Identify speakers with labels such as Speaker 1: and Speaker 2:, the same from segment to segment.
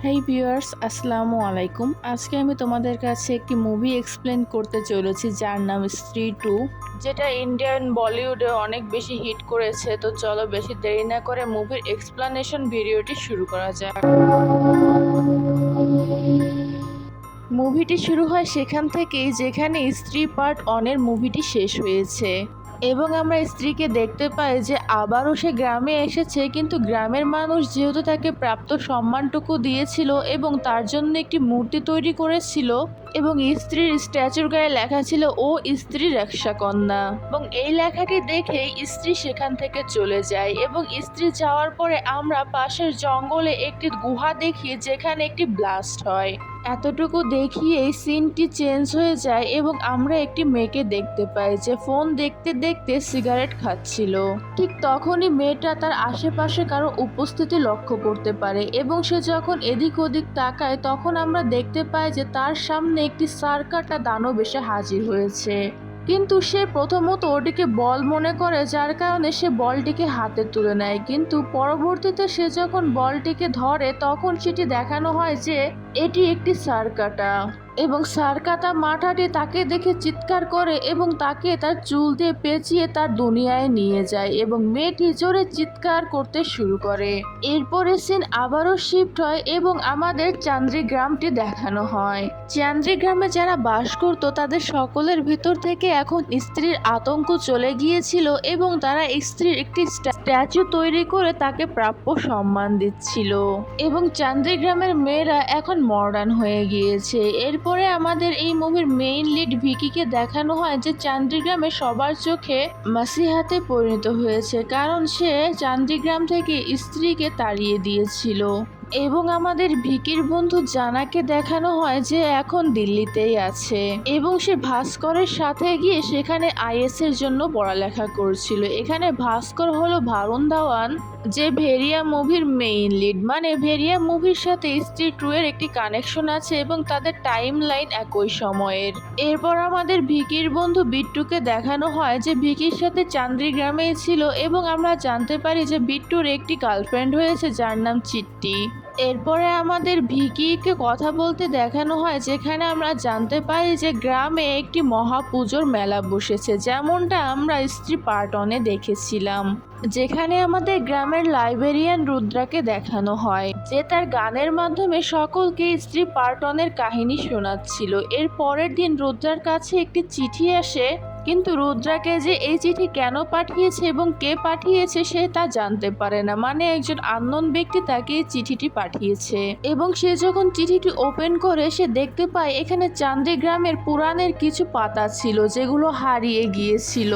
Speaker 1: হেই viewers, আসসালামু আলাইকুম। আজকে আমি তোমাদের কাছে একটি মুভি এক্সপ্লেন করতে চলেছি যার নাম স্ত্রী 2, যেটা ইন্ডিয়ান বলিউডে অনেক বেশি হিট করেছে। তো চলো বেশি দেরি না করে মুভির এক্সপ্লানেশন ভিডিওটি শুরু করা যাক। মুভিটি শুরু হয় সেখান থেকেই যেখানে স্ত্রী পার্ট 1 এর মুভিটি শেষ হয়েছে এবং আমরা স্ত্রীকে দেখতে পাই যে আবারও সে গ্রামে এসেছে, কিন্তু গ্রামের মানুষ যেহেতু তাকে প্রাপ্ত সম্মানটুকু দিয়েছিল এবং তার জন্য একটি মূর্তি তৈরি করেছিল এবং স্ত্রীর স্ট্যাচুর গায়ে লেখা ছিল ও স্ত্রীর রক্ষাকন্যা, এবং এই লেখাটি দেখেই স্ত্রী সেখান থেকে চলে যায় এবং স্ত্রী যাওয়ার পরে আমরা পাশের জঙ্গলে একটি গুহা দেখি যেখানে একটি ব্লাস্ট হয়। এতটুকু দেখিয়ে এই সিনটি চেঞ্জ হয়ে যায় এবং আমরা একটি মেয়েকে দেখতে পাই যে ফোন দেখতে দেখতে সিগারেট খাচ্ছিল। ঠিক তখনই মেয়েটা তার আশেপাশে কারো উপস্থিতি লক্ষ্য করতে পারে এবং সে যখন এদিক ওদিক তাকায় তখন আমরা দেখতে পাই যে তার সামনে একটি সারকাটা দানব এসে হাজির হয়েছে। কিন্তু সে প্রথমত ওটিকে বল মনে করে, যার কারণে সে বলটিকে হাতে তুলে নেয়, কিন্তু পরবর্তীতে সে যখন বলটিকে ধরে তখন সেটি দেখানো হয় যে এটি একটি সারকাটা এবং সারকাটা মাঠাটি তাকে দেখে চিৎকার করে এবং তাকে তার চুল দিয়ে পেঁচিয়ে তার দুনিয়ায় নিয়ে যায় এবং মেয়েটি জোরে চিৎকার করতে শুরু করে। এরপরে সিন আবারও শিফট হয় এবং আমাদের চান্দ্রি গ্রামটি দেখানো হয়। চান্দ্রি গ্রামে যারা বাস করত তাদের সকলের ভিতর থেকে এখন স্ত্রীর আতঙ্ক চলে গিয়েছিল এবং তারা স্ত্রীর একটি স্ট্যাচু তৈরি করে তাকে প্রাপ্য সম্মান দিচ্ছিল এবং চান্দ্রি গ্রামের মেয়েরা এখন মডার্ন হয়ে গিয়েছে। এরপরে আমাদের এই মুভির মেইন লিড ভিকিকে দেখানো হয় যে চান্দ্রিগ্রামে সবার চোখে মাসিহাতে পরিণত হয়েছে, কারণ সে চান্দ্রিগ্রাম থেকে স্ত্রীকে তাড়িয়ে দিয়েছিল। এবং আমাদের ভিকির বন্ধু জানাকে দেখানো হয় যে এখন দিল্লিতেই আছে এবং সে ভাস্করের সাথে গিয়ে সেখানে আইএস এর জন্য পড়ালেখা করছিল। এখানে ভাস্কর হলো ভারুণ ধাওয়ান, যে ভেরিয়া মুভির মেইন লিড, মানে ভেরিয়া মুভির সাথে স্ত্রী 2 এর একটি কানেকশন আছে এবং তাদের টাইম লাইন একই সময়ের। এরপর আমাদের ভিকির বন্ধু বিট্টুকে দেখানো হয় যে ভিকির সাথে চান্দ্রিগ্রামেই ছিল এবং আমরা জানতে পারি যে বিট্টুর একটি গার্লফ্রেন্ড হয়েছে যার নাম চিট্টি। এরপরে আমাদের ভিকিকে কথা বলতে দেখানো হয় যেখানে আমরা জানতে পারি যে গ্রামে একটি মহাপুজোর মেলা বসেছে, যেমনটা আমরা স্ত্রী পার্ট 1 এ দেখেছিলাম, যেখানে আমাদের গ্রামের লাইব্রেরিয়ান রুদ্রাকে দেখানো হয় যে তার গানের মাধ্যমে সকলকে স্ত্রী পার্ট 1 এর কাহিনী শোনাচ্ছিল। এর পরের দিন রুদ্রার কাছে একটি চিঠি আসে, কিন্তু রুদ্রাকে যে এই চিঠি কেন পাঠিয়েছে এবং কে পাঠিয়েছে সে তা জানতে পারে না, মানে একজন আননোন ব্যক্তি তাকে এই চিঠিটি পাঠিয়েছে। এবং সে যখন চিঠিটি ওপেন করে সে দেখতে পায় এখানে চান্দ্রিগ্রামের পুরাণের কিছু পাতা ছিল যেগুলো হারিয়ে গিয়েছিল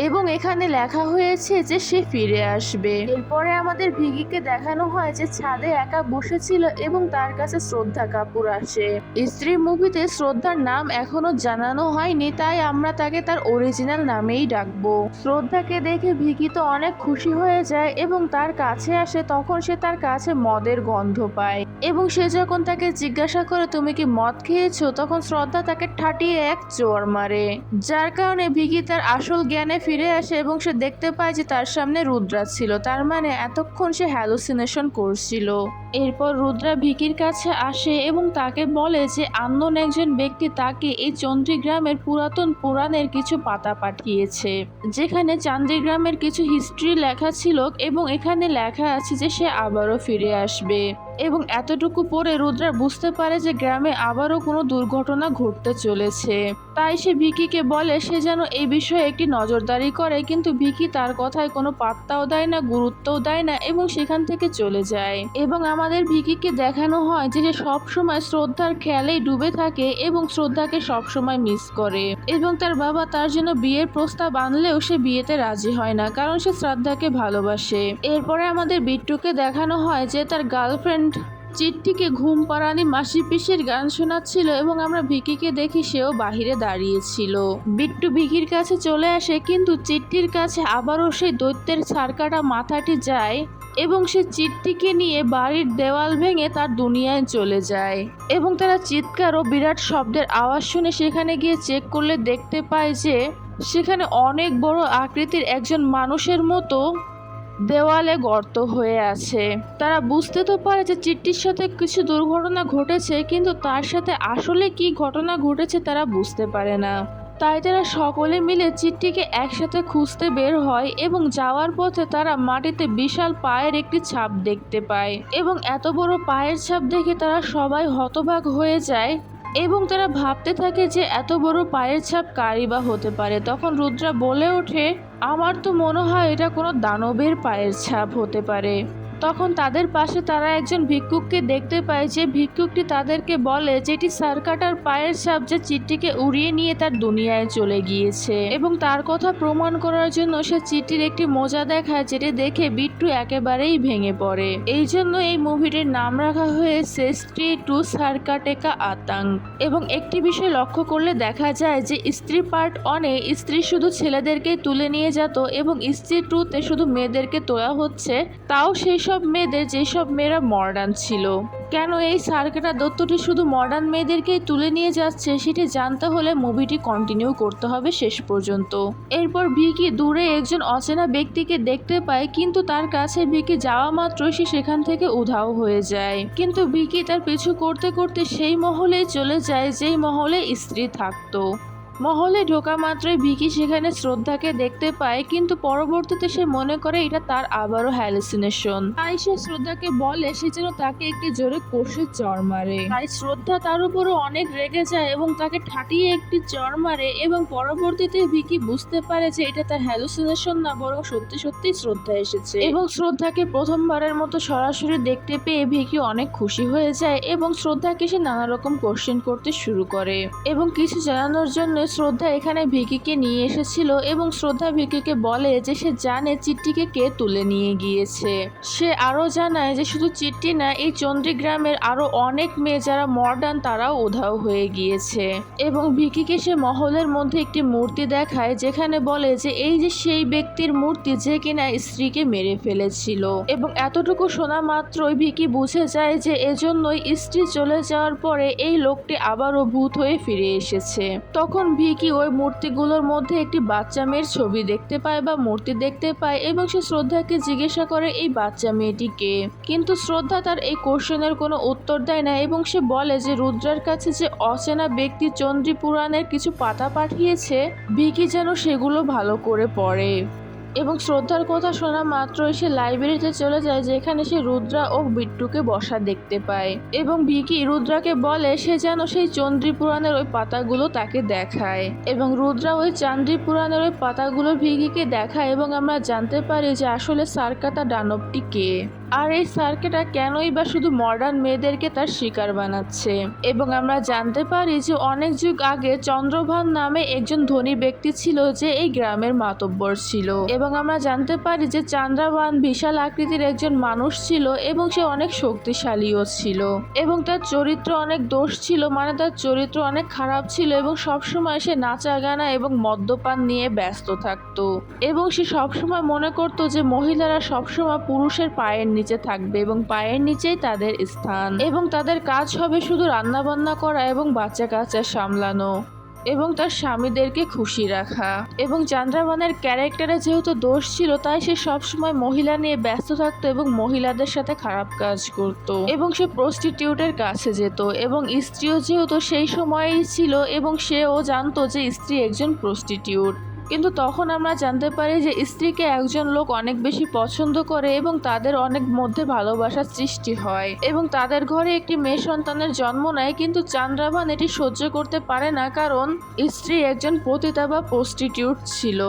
Speaker 1: এবং এখানে লেখা হয়েছে যে সে ফিরে আসবে। এরপরে আমাদের ভিকিকে দেখানো হয় যে ছাদে একা বসেছিল এবং তার কাছে শ্রদ্ধা কাপুর আসে। স্ত্রী মুভিতে শ্রদ্ধার নাম এখনো জানানো হয়নি, তাই আমরা তাকে তার অরিজিনাল নামেই ডাকবো। শ্রদ্ধাকে দেখে ভিকি তো অনেক খুশি হয়ে যায় এবং তার কাছে আসে, তখন সে তার কাছে মদের গন্ধ পায় এবং সে যখন তাকে জিজ্ঞাসা করে তুমি কি মদ খেয়েছো, তখন শ্রদ্ধা তাকে ঠাটিয়ে এক চোর মারে, যার কারণে ভিকি তার আসল জ্ঞানে ফিরে আসে এবং সে দেখতে পায় যে তার সামনে রুদ্রা ছিল, তার মানে এতক্ষণ সে হ্যালুসিনেশন করছিল। এরপর রুদ্রা ভিকির কাছে আসে এবং তাকে বলে যে আননোন একজন ব্যক্তি তাকে এই চন্দ্রিগ্রামের পুরাতন পুরাণের কিছু পাতা পাঠিয়েছে, যেখানে চান্দ্রিগ্রামের কিছু হিস্ট্রি লেখা ছিল এবং এখানে লেখা আছে যে সে আবারও ফিরে আসবে। এবং এতটুকু পরে রুদ্রা বুঝতে পারে যে গ্রামে আবারও কোনো দুর্ঘটনা ঘটতে চলেছে, তাই সে ভিকিকে বলে সে যেন এই বিষয়ে একটি নজরদারি করে, কিন্তু ভিকি তার কথায় কোনো পাত্তাও দেয় না, গুরুত্বও দেয় না এবং সেখান থেকে চলে যায়। এবং আমাদের ভিকিকে দেখানো হয় যে সে সবসময় শ্রদ্ধার খেয়ালেই ডুবে থাকে এবং শ্রদ্ধাকে সবসময় মিস করে এবং তার বাবা তার জন্য বিয়ের প্রস্তাব আনলেও সে বিয়েতে রাজি হয় না, কারণ সে শ্রদ্ধাকে ভালোবাসে। এরপরে আমাদের বিট্টুকে দেখানো হয় যে তার গার্লফ্রেন্ড চিট্টিকে ঘুম পাড়ানি মাসি পিসির গান শোনাচ্ছিল এবং আমরা ভিকিকে দেখি সেও বাহিরে দাঁড়িয়েছিল। বিট্টু ভিকির কাছে চলে আসে, কিন্তু চিট্টির কাছে আবারও সেই দৈত্যের ছারকাটা মাথাটি যায় এবং সে চিট্টিকে নিয়ে বাড়ির দেওয়াল ভেঙে তার দুনিয়ায় চলে যায় এবং তারা চিৎকার ও বিরাট শব্দের আওয়াজ শুনে সেখানে গিয়ে চেক করলে দেখতে পায় যে সেখানে অনেক বড় আকৃতির একজন মানুষের মতো দেওয়ালে গর্ত হয়ে আছে। তারা বুঝতে তো পারে যে চিট্টির সাথে কিছু দুর্ঘটনা ঘটেছে, কিন্তু তার সাথে আসলে কি ঘটনা ঘটেছে তারা বুঝতে পারে না। তাই তারা সকলে মিলে চিট্টিকে একসাথে খুঁজতে বের হয় এবং যাওয়ার পথে তারা মাটিতে বিশাল পায়ের একটি ছাপ দেখতে পায় এবং এত বড় পায়ের ছাপ দেখে তারা সবাই হতবাক হয়ে যায় এবং তারা ভাবতে থাকে যে এত বড় পায়ের ছাপ কারই বা হতে পারে। তখন রুদ্রা বলে ওঠে, আমার তো মনে হয় এটা কোনো দানবের পায়ের ছাপ হতে পারে। তখন তাদের পাশে তারা একজন ভিক্ষুককে দেখতে পায়, যে ভিক্ষুকটি তাদেরকে বলে যে এটি সারকাটার পায়ের ছাপ, যে চিট্টিকে উড়িয়ে নিয়ে তার দুনিয়ায় চলে গিয়েছে। এবং তার কথা প্রমাণ করার জন্য সে চিট্টির একটি মোজা দেখায়, যেটি দেখে বিট্টু একেবারেই ভেঙে পড়ে। এই জন্য এই মুভিটির নাম রাখা হয়েছে স্ত্রী টু সারকাটেকা আতাং। এবং একটি বিষয় লক্ষ্য করলে দেখা যায় যে স্ত্রী পার্ট 1-এ স্ত্রী শুধু ছেলেদেরকেই তুলে নিয়ে যেত এবং স্ত্রী 2-তে শুধু মেয়েদেরকে তোলা হচ্ছে, তাও সেই সব মেয়েদের যেসব মেয়েরা মডার্ন ছিল। কেন এই সার্কাটা দত্তটি শুধু মডার্ন মেয়েদেরকেই তুলে নিয়ে যাচ্ছে সেটি জানতে হলে মুভিটি কন্টিনিউ করতে হবে শেষ পর্যন্ত। এরপর ভিকি দূরে একজন অচেনা ব্যক্তিকে দেখতে পায়, কিন্তু তার কাছে ভিকি যাওয়া মাত্র সে সেখান থেকে উধাও হয়ে যায়। কিন্তু ভিকি তার পিছু করতে করতে সেই মহলেই চলে যায় যেই মহলে স্ত্রী থাকতো। মহলে ঢোকা মাত্রই ভিকি সেখানে শ্রদ্ধাকে দেখতে পায়, কিন্তু পরবর্তীতে সে মনে করে এটা তার আবারও হ্যালুসিনেশন। তাই সে শ্রদ্ধাকে বলে সে যেন তাকে একটি জোরে কষে চড় মারে। তাই শ্রদ্ধা তার উপরও অনেক রেগে যায় এবং তাকে ঠাটিয়ে একটি চড় মারে এবং পরবর্তীতে ভিকি বুঝতে পারে যে এটা তার হ্যালুসিনেশন না, বরং সত্যি সত্যি শ্রদ্ধা এসেছে। এবং শ্রদ্ধাকে প্রথমবারের মতো সরাসরি দেখতে পেয়ে ভিকি অনেক খুশি হয়ে যায় এবং শ্রদ্ধাকে সে নানা রকম কোশ্চেন করতে শুরু করে। এবং কিছু জানানোর জন্য শ্রদ্ধা এখানে ভিকিকে নিয়ে এসেছিল এবং শ্রদ্ধা ভিকিকে বলে যে সে জানে চিট্টিকে কে তুলে নিয়ে গিয়েছে। সে আরো জানায় যে শুধু চিট্টি না, এই চন্দ্রীগ্রামের আরো অনেক মেয়ে যারা মডার্ন তারাও উধাও হয়ে গিয়েছে। এবং ভিকিকে সে মহলের মধ্যে একটি মূর্তি দেখায়, যেখানে বলে যে এই যে সেই ব্যক্তির মূর্তি যে কিনা স্ত্রীকে মেরে ফেলেছিল। এবং এতটুকু শোনা মাত্রই ভিকি বুঝে যায় যে এজন্যই স্ত্রী চলে যাওয়ার পরে এই লোকটি আবারও ভূত হয়ে ফিরে এসেছে। তখন ভিকি ওই মূর্তিগুলোর মধ্যে একটি বাচ্চা মেয়ের ছবি দেখতে পায় বা মূর্তি দেখতে পায় এবং সে শ্রদ্ধাকে জিজ্ঞাসা করে এই বাচ্চা মেয়েটি কে। কিন্তু শ্রদ্ধা তার এই কোশ্চেনের কোনো উত্তর দেয় না এবং সে বলে যে রুদ্রার কাছে যে অচেনা ব্যক্তি চন্দ্রী পুরাণের কিছু পাতা পাঠিয়েছে, ভিকি যেন সেগুলো ভালো করে পড়ে। এবং শ্রদ্ধার কথা শোনা মাত্রই সে লাইব্রেরিতে চলে যায়, যেখানে সে রুদ্রা ও বিট্টুকে বসা দেখতে পায়। এবং ভিকি রুদ্রাকে বলে সে যেন সেই চন্দ্রী পুরাণের ওই পাতাগুলো তাকে দেখায়। এবং রুদ্রা ওই চন্দ্রী পুরাণের ওই পাতাগুলো ভিকিকে দেখায় এবং আমরা জানতে পারি যে আসলে সারকাটা দানবটি কে, আর এই সার্কেটা কেনই বা শুধু মডার্ন মেয়েদেরকে তার শিকার বানাচ্ছে। এবং আমরা জানতে পারি যে অনেক যুগ আগে চন্দ্রভান নামে একজন ধনী ব্যক্তি ছিল যে এই গ্রামের মাতব্বর ছিল। এবং আমরা জানতে পারি যে চন্দ্রভান বিশাল আকৃতির একজন মানুষ ছিল এবং সে অনেক শক্তিশালীও ছিল এবং তার চরিত্র অনেক দোষ ছিল, মানে তার চরিত্র অনেক খারাপ ছিল এবং সবসময় সে নাচা গানা এবং মদ্যপান নিয়ে ব্যস্ত থাকতো। এবং সে সবসময় মনে করতো যে মহিলারা সবসময় পুরুষের পায়ের নিচে থাকবে এবং পায়ের নিচেই তাদের স্থান এবং তাদের কাজ হবে শুধু রান্না বান্না করা এবং বাচ্চা কাচ্চা সামলানো এবং তার স্বামীদেরকে খুশি রাখা। এবং চন্দ্রভানের ক্যারেক্টারে যেহেতু দোষ ছিল তাই সে সবসময় মহিলা নিয়ে ব্যস্ত থাকতো এবং মহিলাদের সাথে খারাপ কাজ করত এবং সে প্রস্টিটিউটের কাছে যেত। এবং স্ত্রীও যেহেতু সেই সময়েই ছিল এবং সেও জানতো যে স্ত্রী একজন প্রস্টিটিউট, কিন্তু তখন আমরা জানতে পারি যে স্ত্রীকে একজন লোক অনেক বেশি পছন্দ করে এবং তাদের অনেক মধ্যে ভালোবাসার সৃষ্টি হয় এবং তাদের ঘরে একটি মেয়ে সন্তানের জন্ম নেয়। কিন্তু চন্দ্রভান এটি সহ্য করতে পারে না, কারণ স্ত্রী একজন পতিতা বা প্রস্টিটিউট ছিল।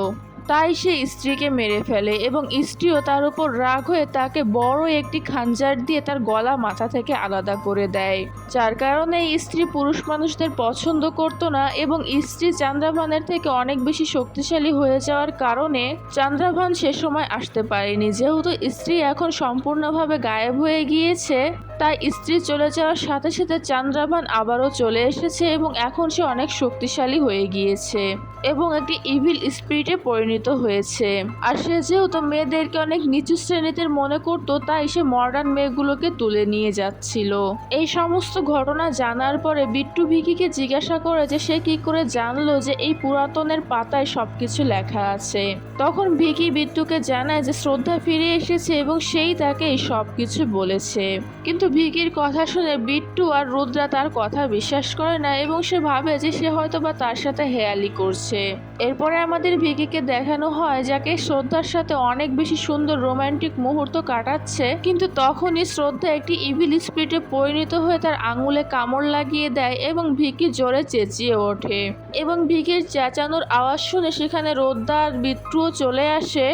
Speaker 1: তাই সে স্ত্রীকে মেরে ফেলে এবং স্ত্রীও তার উপর রাগ হয়ে তাকে বড় একটি খাঞ্জার দিয়ে তার গলা মাথা থেকে আলাদা করে দেয়, যার কারণে স্ত্রী পুরুষ মানুষদের পছন্দ করত না। এবং স্ত্রী চন্দ্রভানের থেকে অনেক বেশি শক্তিশালী হয়ে যাওয়ার কারণে চন্দ্রভান সে সময় আসতে পারেনি। যেহেতু স্ত্রী এখন সম্পূর্ণভাবে গায়েব হয়ে গিয়েছে, তাই স্ত্রী চলে যাওয়ার সাথে সাথে চন্দ্রভান আবারও চলে এসেছে এবং এখন সে অনেক শক্তিশালী হয়ে গিয়েছে। এবং একটি ইভিল স্পিরিটে পরিণত হয়েছে। আর সে যেহেতু মেয়েদেরকে অনেক নিচু শ্রেণীতে মনে করতো, তাই সে মডার্ন মেয়েগুলোকে তুলে নিয়ে যাচ্ছিল। এই সমস্ত ঘটনা জানার পরে বিট্টু ভিকিকে জিজ্ঞাসা করে যে সে কি করে জানলো যে এই পুরাতনের পাতায় সবকিছু লেখা আছে। তখন ভিকি বিট্টুকে জানায় যে শ্রদ্ধা ফিরে এসেছে এবং সেই তাকে এই সবকিছু বলেছে। কিন্তু ভিকির কথা শুনে বিট্টু আর রুদ্রা তার কথা বিশ্বাস করে না এবং সে ভাবে যে সে হয়তো বা তার সাথে হেয়ালি করছে। এরপরে আমাদের ভিকিকে দেখানো হয় যাকে শ্রদ্ধার সাথে অনেক বেশি সুন্দর রোমান্টিক মুহূর্ত কাটাচ্ছে, কিন্তু তখনই শ্রদ্ধা একটি ইভিল স্পিরিটে পরিণত হয়ে তার আঙুলে কামড় লাগিয়ে দেয় এবং ভিকি জোরে চেঁচিয়ে ওঠে। এবং ভিকির চেঁচানোর আওয়াজ শুনে সেখানে রুদ্রা আর বিট্টুও চলে আসে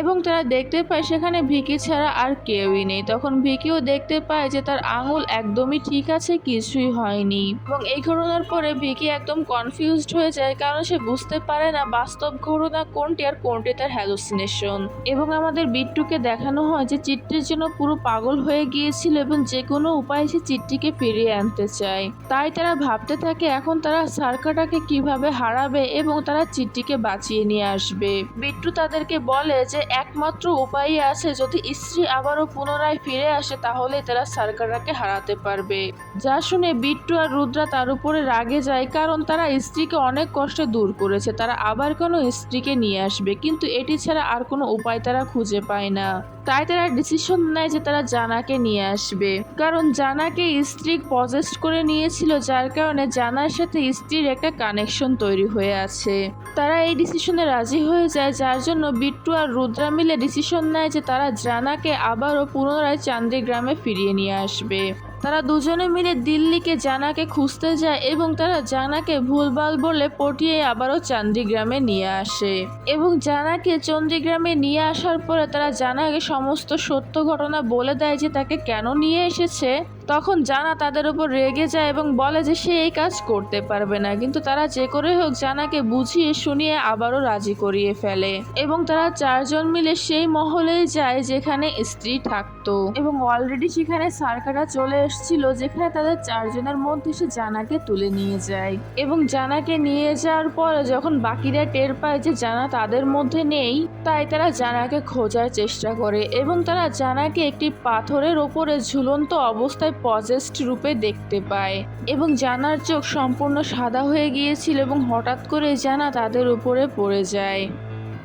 Speaker 1: এবং তারা দেখতে পায় সেখানে ভিকি ছাড়া আর কেউই নেই। তখন ভিকিও দেখতে পায় যে তার আঙুল একদমই ঠিক আছে, কিছুই হয়নি। এবং এই ঘটনার পরে ভিকি একদম কনফিউজড হয়ে যায়, কারণ সে বুঝতে পারে না বাস্তব ঘটনা কোনটি আর কোনটি তার হ্যালুসিনেশন। এবং আমাদের বিট্টুকে দেখানো হয় যে চিট্টির জন্য পুরো পাগল হয়ে গিয়েছিল এবং যে কোনো উপায়ে সে চিট্টিকে ফিরিয়ে আনতে চায়। তাই তারা ভাবতে থাকে এখন তারা সার্কাটাকে কিভাবে হারাবে এবং তারা চিট্টিকে বাঁচিয়ে নিয়ে আসবে। বিট্টু তাদেরকে বলে যে একমাত্র উপায় আছে, যদি স্ত্রী আবারও পুনরায় ফিরে আসে তাহলে তারা সার্কাটাকে হারাতে পারবে। যা শুনে বিট্টু আর রুদ্রা তার উপরে রাগে যায়, কারণ তারা স্ত্রীকে অনেক কষ্টে দূর করেছে, তারা আবার কোনো স্ত্রীকে নিয়ে আসবে, কিন্তু এটি ছাড়া আর কোনো উপায় তারা খুঁজে পায় না। তাই তারা ডিসিশন নেয় যে তারা জানাকে নিয়ে আসবে, কারণ জানাকে স্ত্রী পজেস্ট করে নিয়েছিল, যার কারণে জানার সাথে স্ত্রীর একটা কানেকশন তৈরি হয়ে আছে। তারা এই ডিসিশনে রাজি হয়ে যায়, যার জন্য বিট্টু আর রুদ্রা মিলে ডিসিশন নেয় যে তারা জানাকে আবারও পুনরায় চান্দিগ্রামে ফিরিয়ে নিয়ে আসবে। তারা দুজনে মিলে দিল্লিকে জানাকে খুঁজতে যায় এবং তারা জানাকে ভুলভাল বলে পটিয়ে আবারও চান্দিগ্রামে নিয়ে আসে। এবং জানাকে চন্দ্রগ্রামে নিয়ে আসার পরে তারা জানাকে সমস্ত সত্য ঘটনা বলে দেয় যে তাকে কেন নিয়ে এসেছে। তখন জানা তাদের উপর রেগে যায় এবং বলে যে সে এই কাজ করতে পারবে না, কিন্তু তারা যে করে হোক জানাকে বুঝিয়ে শুনিয়ে আবারও রাজি করিয়ে ফেলে। এবং তারা চারজন মিলে সেই মহলেই যায় যেখানে স্ত্রী থাকতো এবং অলরেডি সেখানে সার্কাটা চলে এসেছিল, যেখানে তাদের চারজনের মধ্যে সে জানাকে তুলে নিয়ে যায়। এবং জানাকে নিয়ে যাওয়ার পরে যখন বাকিরা টের পায় যে জানা তাদের মধ্যে নেই, তাই তারা জানাকে খোঁজার চেষ্টা করে এবং তারা জানাকে একটি পাথরের ওপরে ঝুলন্ত অবস্থায় পজেস্ট রূপে দেখতে পায়। এবং জানার চোখ সম্পূর্ণ সাদা হয়ে গিয়েছিল এবং হঠাৎ করে জানা তাদের উপরে পড়ে যায়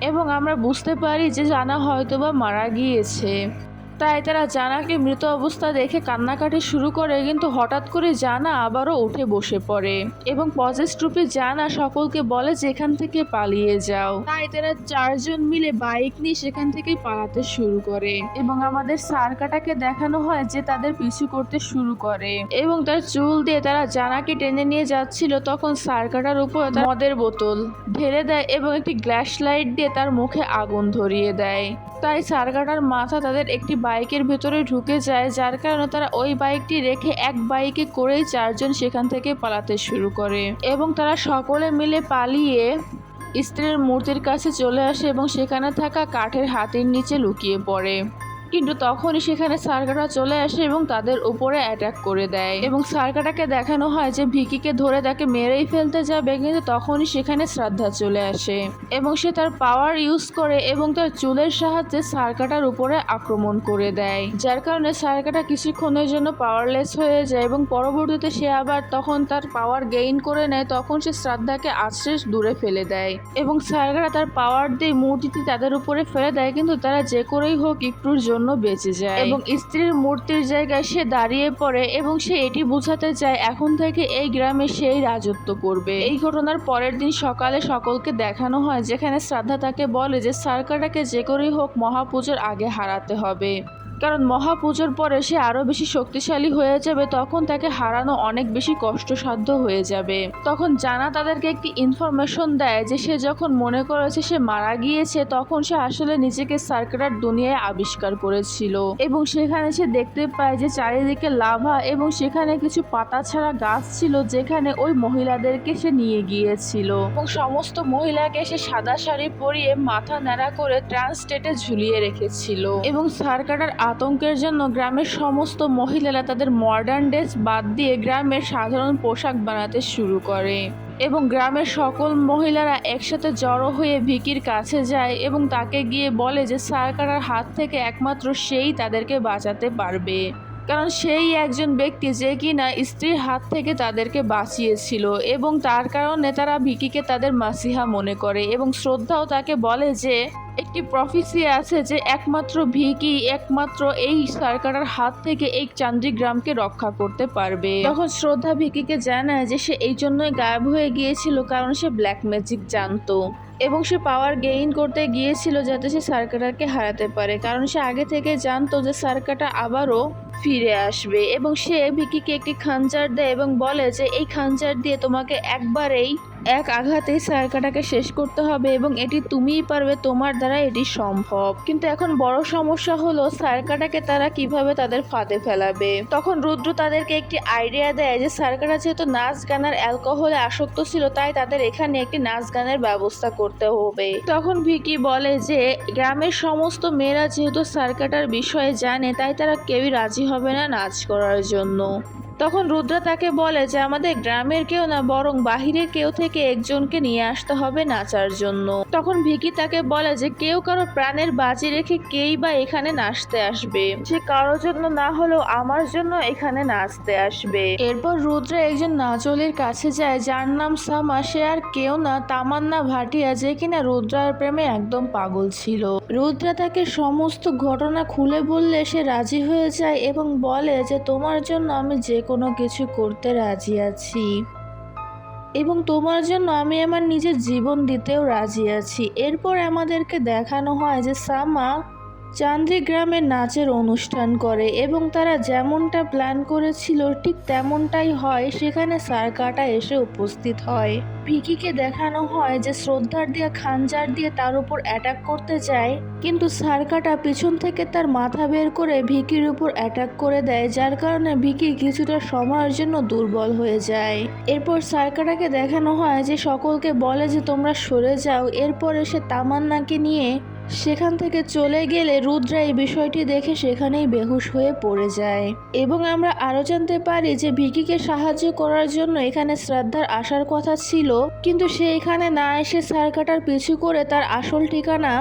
Speaker 1: এবং আমরা বুঝতে পারি যে জানা হয়তোবা মারা গিয়েছে। তাই তারা জানাকে মৃত অবস্থা দেখে কান্নাকাটি শুরু করে, কিন্তু হঠাৎ করে জানা আবারও উঠে বসে পড়ে এবং পজেস্ট রূপে জানা সকলকে বলে যে এখান থেকে পালিয়ে যাও। তাই তারা চারজন মিলে বাইক নিয়ে সেখান থেকে পালাতে শুরু করে এবং আমাদের সার্কাটাকে দেখানো হয় যে তাদের পিছু করতে শুরু করে এবং তার চুল দিয়ে তারা জানাকে টেনে নিয়ে যাচ্ছিল। তখন সার্কাটার উপর মদের বোতল ঢেলে দেয় এবং একটি গ্লাস লাইট দিয়ে তার মুখে আগুন ধরিয়ে দেয়। তাই সার্কাটার মাথা তাদের একটি বাইকের ভেতরে ঢুকে যায়, যার কারণে তারা ওই বাইকটি রেখে এক বাইকে করেই চারজন সেখান থেকে পালাতে শুরু করে এবং তারা সকলে মিলে পালিয়ে স্ত্রীর মূর্তির কাছে চলে আসে এবং সেখানে থাকা কাঠের হাতির নিচে লুকিয়ে পড়ে। কিন্তু তখনই সেখানে সার্কাটা চলে আসে এবং তাদের উপরে অ্যাটাক করে দেয় এবং সার্কাটাকে দেখানো হয় যে ভিকিকে ধরে তাকে মেরেই ফেলতে যাবে, কিন্তু তখনই সেখানে শ্রদ্ধা চলে আসে এবং সে তার পাওয়ার ইউজ করে এবং তার চুলের সাহায্যে সার্কাটার উপরে আক্রমণ করে দেয়, যার কারণে সার্কাটা কিছুক্ষণের জন্য পাওয়ারলেস হয়ে যায় এবং পরবর্তীতে সে আবার তখন তার পাওয়ার গেইন করে নেয়। তখন সে শ্রদ্ধাকে আছড়ে দূরে ফেলে দেয় এবং সার্কাটা তার পাওয়ার দিয়ে মূর্তিটি তাদের উপরে ফেলে দেয়, কিন্তু তারা যে করেই হোক একটুর জন্য বেঁচে যায় এবং স্ত্রীর মূর্তির জায়গায় সে দাঁড়িয়ে পড়ে এবং সে এটি বোঝাতে চায় এখন থেকে এই গ্রামে সেই রাজত্ব করবে। এই ঘটনার পরের দিন সকালে সকলকে দেখানো হয় যেখানে শ্রদ্ধা তাকে বলে যে সার্কাটাকে যে করেই হোক মহাপুজোর আগে হারাতে হবে, কারণ মহাপুজোর পরে সে আরো বেশি শক্তিশালী হয়ে যাবে, তখন তাকে হারানো অনেক বেশি কষ্টসাধ্য হয়ে যাবে। তখন জানা তাদেরকে একটি ইনফরমেশন দেয় যে সে যখন মনে করেছে সে মারা গিয়েছে তখন সে আসলে নিজেকে সার্কাটার দুনিয়ায় আবিষ্কার করেছিল এবং সেখানে সে দেখতে পায় যে চারিদিকে লাভা এবং সেখানে কিছু পাতা ছাড়া গাছ ছিল যেখানে ওই মহিলাদেরকে সে নিয়ে গিয়েছিল এবং সমস্ত মহিলাকে সে সাদা শাড়ি পরিয়ে মাথা ন্যাড়া করে ট্রান্স স্টেটে ঝুলিয়ে রেখেছিল এবং সার্কাটার আতঙ্কের জন্য গ্রামের সমস্ত মহিলারা তাদের মডার্ন ড্রেস বাদ দিয়ে গ্রামের সাধারণ পোশাক বানাতে শুরু করে এবং গ্রামের সকল মহিলারা একসাথে জড়ো হয়ে ভিকির কাছে যায় এবং তাকে গিয়ে বলে যে সরকারের হাত থেকে একমাত্র সেই তাদেরকে বাঁচাতে পারবে, কারণ সেই একজন ব্যক্তি যে কিনা স্ত্রীর হাত থেকে তাদেরকে বাঁচিয়েছিল এবং তার কারণে তারা ভিকিকে তাদের মাসিহা মনে করে এবং শ্রদ্ধাও তাকে বলে যে একটি প্রফেসি আছে যে একমাত্র ভিকি একমাত্র এই সরকারের হাত থেকে এই চান্দ্রি গ্রামকে রক্ষা করতে পারবে। তখন শ্রদ্ধা ভিকিকে জানায় যে সে এই জন্যই গায়েব হয়ে গিয়েছিল কারণ সে ব্ল্যাক ম্যাজিক জানতো এবং সে পাওয়ার গেইন করতে গিয়েছিল যাতে সে সরকারকে হারাতে পারে, কারণ সে আগে থেকে জানতো যে সরকারটা আবারও ফিরে আসবে এবং সে ভিকিকে একটি খাঞ্জার দেয় এবং বলে যে এই খাঞ্জার দিয়ে তোমাকে একবারেই এক আঘাতেই সরকারটাকে শেষ করতে হবে এবং এটি তুমিই পারবে, তোমার দ্বারা এটি সম্ভব। কিন্তু এখন বড় সমস্যা হলো সরকারটাকে তারা কিভাবে তাদের ফাঁদে ফেলাবে। তখন রুদ্র তাদেরকে একটি আইডিয়া দেয় যে সরকারটা যেহেতু নাচ গানের অ্যালকোহলে আসক্ত ছিল তাই তাদের এখানে একটি নাচ গানের ব্যবস্থা করতে হবে। তখন ভিকি বলে যে গ্রামের সমস্ত মেয়েরা যেহেতু সরকারটার বিষয়ে জানে তাই তারা কেউই রাজি হবে না নাচ করার জন্য। তখন রুদ্রা তাকে বলে যে আমাদের গ্রামের কেউ না বরং বাহিরের কেউ থেকে একজনকে নিয়ে আসতে হবে নাচার জন্য। তখন ভিকি তাকে বলে যে কেউ কারো প্রাণের বাজি রেখে কেই বা এখানে নাচতে আসবে, সে কারোর জন্য না হলেও আমার জন্য এখানে নাচতে আসবে। এরপর রুদ্রা একজন নাচলির কাছে যায় যার নাম সামা, সে আর কেউ না তামান্না ভাটিয়া যে কিনা রুদ্রার প্রেমে একদম পাগল ছিল। রুদ্রা তাকে সমস্ত ঘটনা খুলে বললে সে রাজি হয়ে যায় এবং বলে যে তোমার জন্য আমি যে কোনো কিছু করতে রাজি আছি এবং তোমার জন্য আমি আমার নিজের জীবন দিতেও রাজি আছি। এরপর আমাদেরকে দেখানো হয় যে সামা চান্দ্রি গ্রামে নাচের অনুষ্ঠান করে এবং তারা যেমনটা প্ল্যান করেছিল ঠিক তেমনটাই হয়। সেখানে সরকারটা এসে উপস্থিত হয়। ভিকিকে দেখানো হয় যে শ্রদ্ধার দিয়া খাঞ্জার দিয়ে তার উপর অ্যাটাক করতে যায়, কিন্তু সরকারটা পিছন থেকে তার মাথা বের করে ভিকির উপর অ্যাটাক করে দেয়, যার কারণে ভিকি কিছুটা সময়ের জন্য দুর্বল হয়ে যায়। এরপর সরকারটাকে দেখানো হয় যে সকলকে বলে যে তোমরা সরে যাও। এরপর এসে তামান্নাকে নিয়ে সেখান থেকে চলে গেলে রুদ্রা এই বিষয়টি দেখে সেখানেই বেহুশ হয়ে পড়ে যায় এবং আমরা আরো জানতে পারি যে ভিকিকে সাহায্য করার জন্য এখানে শ্রদ্ধার আসার কথা ছিল, কিন্তু সে এখানে না এসে সরকারটার পিছু করে তার আসল ঠিকানা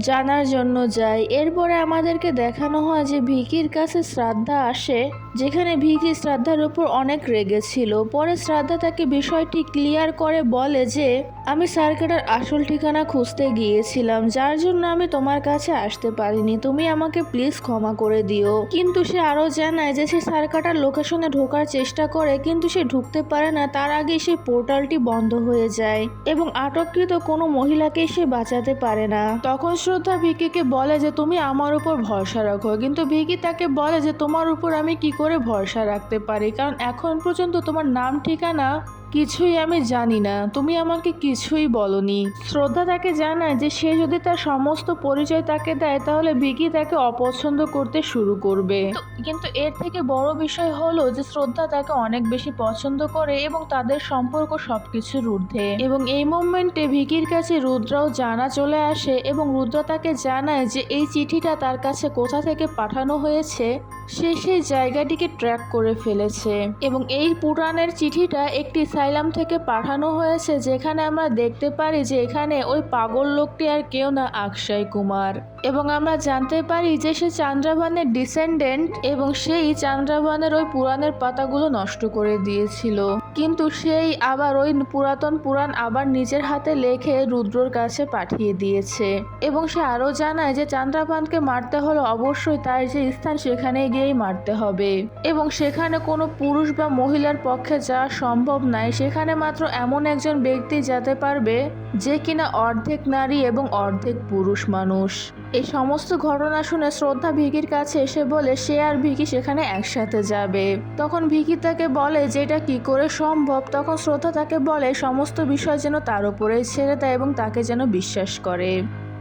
Speaker 1: জানার জন্য যায়। এরপরে আমাদেরকে দেখানো হয় যে ভিকির কাছে শ্রদ্ধা আসে, যেখানে ভিকি শ্রদ্ধার উপর অনেক রেগেছিল। পরে শ্রদ্ধা তাকে বিষয়টি ক্লিয়ার করে বলে যে আমি সরকারের আসল ঠিকানা খুঁজতে গিয়েছিলাম, যার জন্য আমি তোমার কাছে আসতে পারিনি, তুমি আমাকে প্লিজ ক্ষমা করে দিও। কিন্তু সে আরো জানায় যে সে সরকারের লোকেশনে ঢোকার চেষ্টা করে কিন্তু সে ঢুকতে পারে না, তার আগে সেই পোর্টালটি বন্ধ হয়ে যায় এবং আটককৃত কোনো মহিলাকে সে বাঁচাতে পারে না। তখন শ্রদ্ধা ভিকিকে বলে যে তুমি আমার উপর ভরসা রাখো, কিন্তু ভিকি তাকে বলে যে তোমার উপর আমি কি করে ভরসা রাখতে পারি, কারণ এখন পর্যন্ত তোমার নাম ঠিকানা কিছুই আমি জানি না, তুমি আমাকে কিছুই বলনি। শ্রদ্ধা তাকে জানায় যে সে যদি তার সমস্ত পরিচয় তাকে দেয় তাহলে ভিকি তাকে অপছন্দ করতে শুরু করবে। কিন্তু এর থেকে বড় বিষয় হলো যে শ্রদ্ধা তাকে অনেক বেশি পছন্দ করে এবং তাদের সম্পর্ক সবকিছুর ঊর্ধ্বে। এবং এই মোমেন্টে ভিকির কাছে রুদ্রাও জানা চলে আসে এবং রুদ্রা তাকে জানায় যে এই চিঠিটা তার কাছে কোথা থেকে পাঠানো হয়েছে, সে সেই জায়গাটিকে ট্র্যাক করে ফেলেছে এবং এই পুরাণের চিঠিটা একটি সাইলাম থেকে পাঠানো হয়েছে, যেখানে আমরা দেখতে পারি যে এখানে ওই পাগল লোকটি আর কেউ না আকশাই কুমার, এবং আমরা জানতে পারি যে সে চান্দ্রাবানের ডিসেন্ডেন্ট এবং সেই চান্দ্রাবানের ওই পুরাণের পাতাগুলো নষ্ট করে দিয়েছিল, কিন্তু সেই আবার ওই পুরাতন পুরাণ আবার নিজের হাতে লেখে রুদ্রর কাছে পাঠিয়ে দিয়েছে। এবং সে আরও জানায় যে চান্দ্রাবানকে মারতে হলে অবশ্যই তার যে স্থান সেখানে গিয়েই মারতে হবে এবং সেখানে কোনো পুরুষ বা মহিলার পক্ষে যাওয়া সম্ভব নয়, সেখানে মাত্র এমন একজন ব্যক্তি যেতে পারবে যে কিনা অর্ধেক নারী এবং অর্ধেক পুরুষ মানুষ। এই সমস্ত ঘটনা শুনে শ্রদ্ধা ভিকির কাছে এসে বলে সে আর ভিকি সেখানে একসাথে যাবে। তখন ভিকি তাকে বলে যে এটা কি করে সম্ভব। তখন শ্রদ্ধা তাকে বলে সমস্ত বিষয় যেন তার উপরেই ছেড়ে দেয় এবং তাকে যেন বিশ্বাস করে।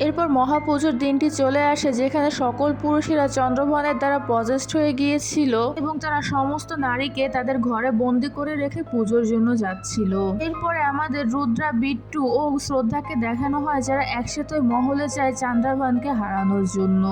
Speaker 1: এরপর মহাপুজোর দিনটি চলে আসে, যেখানে সকল পুরুষেরা চন্দ্রভানের দ্বারা পজেসড হয়ে গিয়েছিল এবং তারা সমস্ত নারীকে তাদের ঘরে বন্দি করে রেখে পুজোর জন্য যাচ্ছিল। এরপরে আমাদের রুদ্রা, বিট্টু ও শ্রদ্ধাকে দেখানো হয় যারা একসাথে মহলে যায় চন্দ্রভানকে হারানোর জন্য।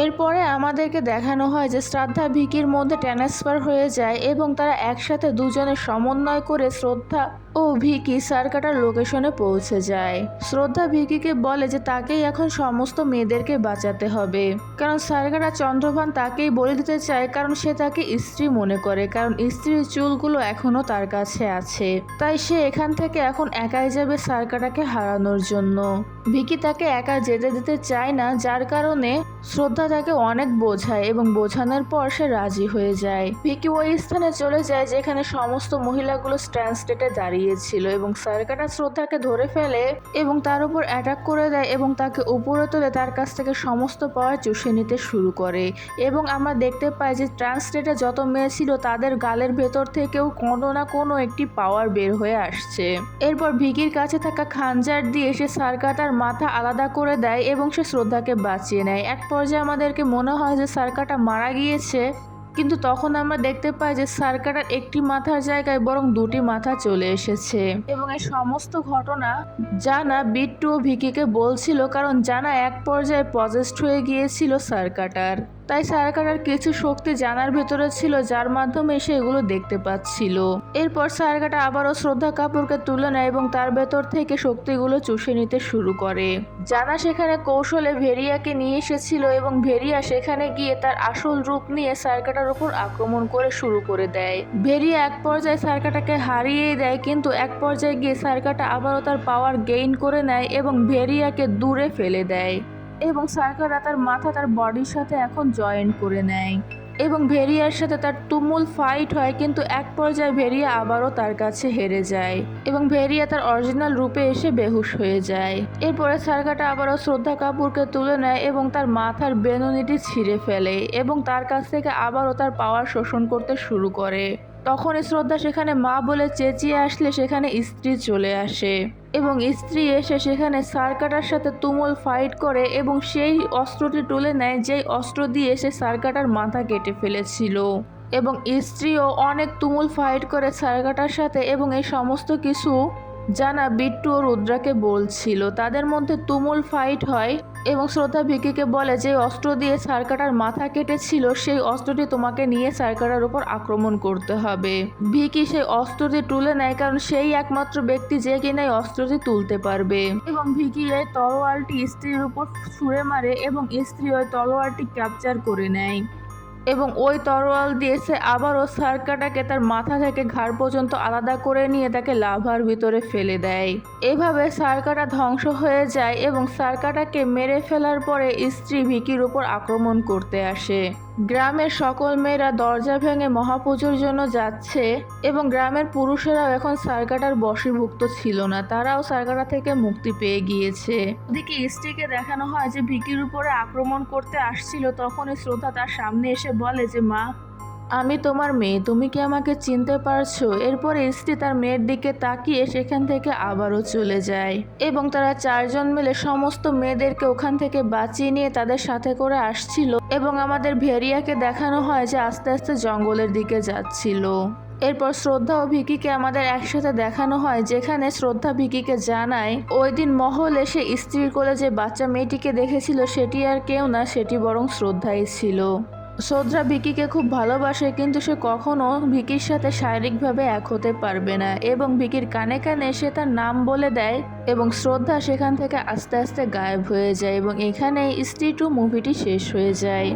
Speaker 1: এরপরে আমাদেরকে দেখানো হয় যে শ্রদ্ধা ভিকির মধ্যে ট্রান্সফার হয়ে যায় এবং তারা একসাথে দুজনের সমন্বয় করে শ্রদ্ধা ও ভিকি সার্কাটার লোকেশনে পৌঁছে যায়। শ্রদ্ধা ভিকিকে বলে যে তাকেই এখন সমস্ত মেয়েদেরকে বাঁচাতে হবে, কারণ সার্কাটা চন্দ্রভান তাকেই বলে দিতে চায়, কারণ সে তাকে স্ত্রী মনে করে, কারণ স্ত্রীর চুলগুলো এখনো তার কাছে আছে। তাই সে এখান থেকে এখন একাই যাবে সার্কাটাকে হারানোর জন্য। ভিকি তাকে একা যেতে দিতে চায় না, যার কারণে শ্রদ্ধা তাকে অনেক বোঝায় এবং বোঝানোর পর সে রাজি হয়ে যায়। ভিকি ওই স্থানে চলে যায় যেখানে সমস্ত মহিলাগুলো স্ট্যান্ড স্টেটে দাঁড়িয়েছিল এবং সার্কাটা শ্রদ্ধাকে ধরে ফেলে এবং তার উপর অ্যাটাক করে দেয় এবং তাকে উপরে তুলে তার কাছ থেকে সমস্ত পাওয়ার চুষে নিতে শুরু করে। এবং আমরা দেখতে পাই যে ট্রান্স স্টেটে যত মেয়ে ছিল তাদের গালের ভেতর থেকেও কোনো না কোনো একটি পাওয়ার বের হয়ে আসছে। এরপর ভিকির কাছে থাকা খাঞ্জার দিয়ে সে সার্কাটার মাথা আলাদা করে দেয় এবং সে শ্রদ্ধাকে বাঁচিয়ে নেয়। এক পর্যায়ে আমাদেরকে মনে হয় যে সার্কাটা মারা গিয়েছে, কিন্তু তখন আমরা দেখতে পাই যে সার্কাটার একটি মাথার জায়গায় বরং দুটি মাথা চলে এসেছে। এবং এই সমস্ত ঘটনা জানা বিট্টু ও ভিকিকে বলছিল, কারণ জানা এক পর্যায়ে পজেসড হয়ে গিয়েছিল সার্কাটার। তাই সার্কাটার কিছু শক্তি জানার ভেতরে ছিল, যার মাধ্যমে সে এগুলো দেখতে পাচ্ছিল। এরপর সার্কাটা আবারও শ্রদ্ধা কাপুরকে তুলে নেয় এবং তার ভেতর থেকে শক্তিগুলো চুষে নিতে শুরু করে। জানা সেখানে কৌশলে ভেরিয়াকে নিয়ে এসেছিল এবং ভেরিয়া সেখানে গিয়ে তার আসল রূপ নিয়ে সার্কাটার উপর আক্রমণ করে শুরু করে দেয়। ভেরিয়া এক পর্যায়ে সার্কাটাকে হারিয়ে দেয়, কিন্তু এক পর্যায়ে গিয়ে সার্কাটা আবারও তার পাওয়ার গেইন করে নেয় এবং ভেরিয়াকে দূরে ফেলে দেয় এবং সার্কাটা তার মাথা তার বডির সাথে এখন জয়েন করে নেয় এবং ভেরিয়ার সাথে তার তুমুল ফাইট হয়, কিন্তু এক পর্যায়ে ভেরিয়া আবারও তার কাছে হেরে যায় এবং ভেরিয়া তার অরিজিনাল রূপে এসে বেহুশ হয়ে যায়। এরপরে সার্কাটা আবারও শ্রদ্ধা কাপুরকে তুলে নেয় এবং তার মাথার বেনুনিটি ছিঁড়ে ফেলে এবং তার কাছ থেকে আবারও তার পাওয়ার শোষণ করতে শুরু করে। তখনই শ্রদ্ধা সেখানে মা বলে চেঁচিয়ে আসলে সেখানে স্ত্রী চলে আসে এবং স্ত্রী এসে সেখানে সার্কাটার সাথে তুমুল ফাইট করে এবং সেই অস্ত্রটি তুলে নেয় যেই অস্ত্র দিয়ে সে সার্কাটার মাথা কেটে ফেলেছিল। এবং স্ত্রীও অনেক তুমুল ফাইট করে সার্কাটার সাথে এবং এই সমস্ত কিছু জানা বিট্টু ও রুদ্রাকে বলছিল। তাদের মধ্যে তুমুল ফাইট হয় এবং শ্রদ্ধা ভিকিকে বলে যে অস্ত্র দিয়ে সার্কাটার মাথা কেটেছিল সেই অস্ত্রটি তোমাকে নিয়ে সার্কাটার উপর আক্রমণ করতে হবে। ভিকি সেই অস্ত্রটি তুলে নেয়, কারণ সেই একমাত্র ব্যক্তি যে কিনা এই অস্ত্রটি তুলতে পারবে। এবং ভিকি এই তলোয়ারটি স্ত্রীর উপর ছুঁড়ে মারে এবং স্ত্রী ওই তলোয়ারটি ক্যাপচার করে নেয় এবং ওই তরোয়াল দিয়ে সে আবারও সার্কাটাকে তার মাথা থেকে ঘাড় পর্যন্ত আলাদা করে নিয়ে তাকে লাভার ভিতরে ফেলে দেয়। এভাবে সার্কাটা ধ্বংস হয়ে যায় এবং সার্কাটাকে মেরে ফেলার পরে স্ত্রী ভিকির উপর আক্রমণ করতে আসে। গ্রামের সকল মেয়েরা দরজা ভেঙে মহাপুজোর জন্য যাচ্ছে এবং গ্রামের পুরুষেরাও এখন সার্কাটার বশীভূত ছিল না, তারাও সার্কাটা থেকে মুক্তি পেয়ে গিয়েছে। ওদিকে স্ত্রীকে দেখানো হয় যে ভিকির উপরে আক্রমণ করতে আসছিল, তখনই শ্রদ্ধা তার সামনে এসে বলে যে মা, আমি তোমার মেয়ে, তুমি কি আমাকে চিনতে পারছো? এরপরে স্ত্রী তার মেয়ের দিকে তাকিয়ে সেখান থেকে আবারও চলে যায় এবং তারা চারজন মিলে সমস্ত মেয়েদেরকে ওখান থেকে বাঁচিয়ে নিয়ে তাদের সাথে করে আসছিল এবং আমাদের ভেরিয়াকে দেখানো হয় যে আস্তে আস্তে জঙ্গলের দিকে যাচ্ছিল। এরপর শ্রদ্ধা ও ভিকিকে আমাদের একসাথে দেখানো হয়, যেখানে শ্রদ্ধা ভিকিকে জানায় ওই দিন মহলে সে স্ত্রীর কোলে যে বাচ্চা মেয়েটিকে দেখেছিল সেটি আর কেউ না, সেটি বরং শ্রদ্ধাই ছিল। শ্রদ্ধা ভিকিকে খুব ভালোবাসে, কিন্তু সে কখনো ভিকির সাথে শারীরিকভাবে এক হতে পারবে না এবং ভিকির কানে কানে সে তার নাম বলে দেয় এবং শ্রদ্ধা সেখান থেকে আস্তে আস্তে গায়েব হয়ে যায় এবং এখানেই স্ত্রী 2 মুভিটি শেষ হয়ে যায়।